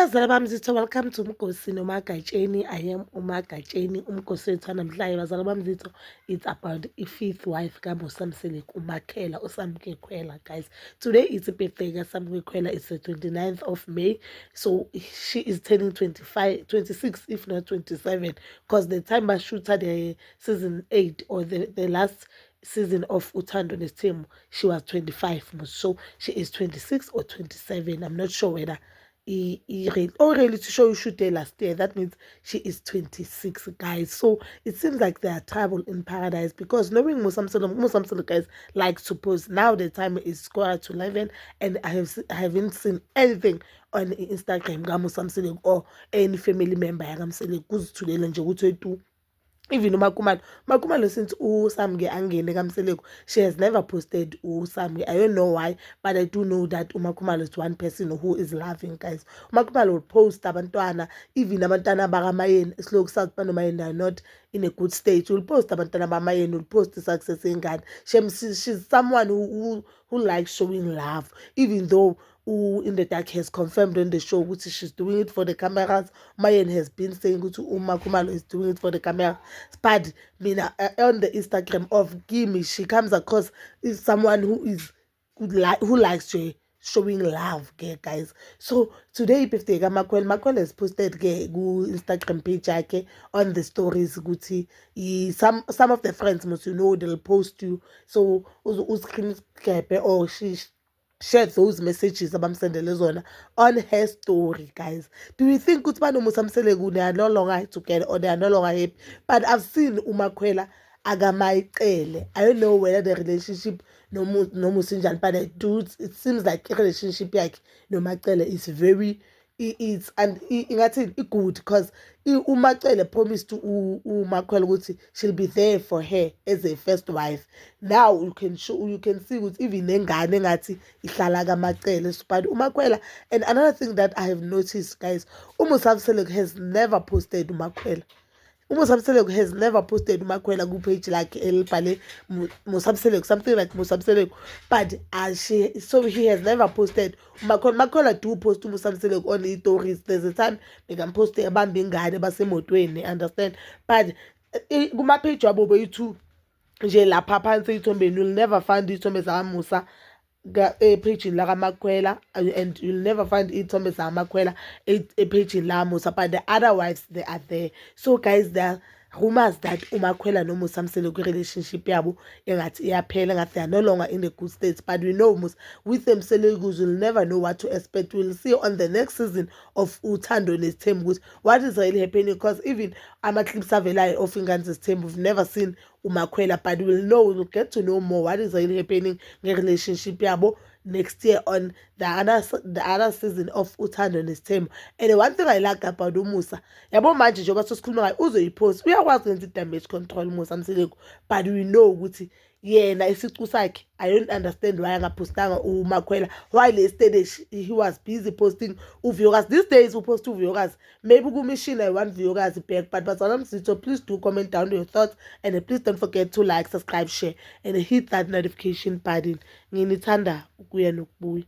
Bazali bami zitho, welcome to Mgosi noMagatsheni. I am uMagatsheni, umgosi wethu namhlanje. Bazali bami zitho, it's about i-fifth wife kaMosamseliku, uMakhela uSamkekhwela, guys. Today is the birthday kaSamkekhwela. It's the 29th of May. So she is turning 25, 26, if not 27. Because the time I shoot her the season 8 or the last season of Uthando Nesithembu, she was 25. So she is 26 or 27. I'm not sure whether really to show you shoot there last year. That means she is 26, guys. So it seems like they are trouble in paradise, because knowing Musamselo guys like to post. Now the time is quarter to 11 and I haven't seen anything on Instagram Musamselo or any family member yakamsele kuzithulela nje ukuthi wethu. Even Makumalo, since Usamge angene kamseleko, she has never posted Usamge. I don't know why, but I do know that Umakumalo is one person who is laughing, guys. Umakumalo will post abantwana, even abantwana bakamayeni, Slow South Panomayeni are not in a good state. Will post abantwana bakamayeni, will post the success in God. She's someone who likes showing love, even though in the dark has confirmed on the show which she's doing it for the cameras. Mayen has been saying that Umakumalo is doing it for the camera. But on the Instagram of Gimme, she comes across as someone who likes showing love, guys. So today birthday Makwela has posted Instagram page on the stories guti some of the friends must they'll post you, so screen cap or she share those messages abamsendele zona on her story, guys. Do you think ukuthi banoMosamseliku they are no longer together or they are no longer happy? But I've seen uMakhwela akamayicele. I don't know whether the relationship no Musinjan, but it seems like a relationship like no Macele is very it's and it good, because uMacele promised to uMakhwela ukuthi she'll be there for her as a first wife. Now you can see ukuthi even nengane ngathi ihlala kaMacele. But uMakhwela, and another thing that I have noticed, guys, uMosamseliku has never posted uMakhwela. Musamseliku has never posted Makwela ku page like elibhale Musamseliku, something like Musamseliku, but he has never posted Makwela do post Musamseliku on the stories. There's a time they can post abambe ingane basemotweni, understand, but kuma page wabo bethu nje lapha phansi ithombeni you'll never find ithombe zakaMusa page la kaMakhwela, and you'll never find ithombe zakaMakhwela page la Musa, but the other wives they are there. So guys, there are rumors that uMakhwela no Musamseliku relationship yabo engathi iyaphela, engathi they are no longer in the good states. But we know with them Selikus, you'll never know what to expect. We'll see on the next season of Uthando Nesithembu what is really happening, because even ama-clips avelayo of Ingane Zesithembu, we've never seen uMakhwela, but we'll get to know more what is really happening in relationship yabo next year on the other season of Uthando Nesithembu. And one thing I like about uMusa, yabo manje njengoba sesikhuluma ngayo uzoyipost, uyakwazi ukwenza i-damage control Musamseliku, but we know ukuthi yena isicu sakhe, I don't understand why angapostanga uMakhwela while yesterday he was busy posting uViyokazi. These days we post uViyokazi, maybe kumishini I want Viyokazi back. But so please do comment down your thoughts, and please don't forget to like, subscribe, share, and hit that notification button. Nginithanda ukuya nokubuya.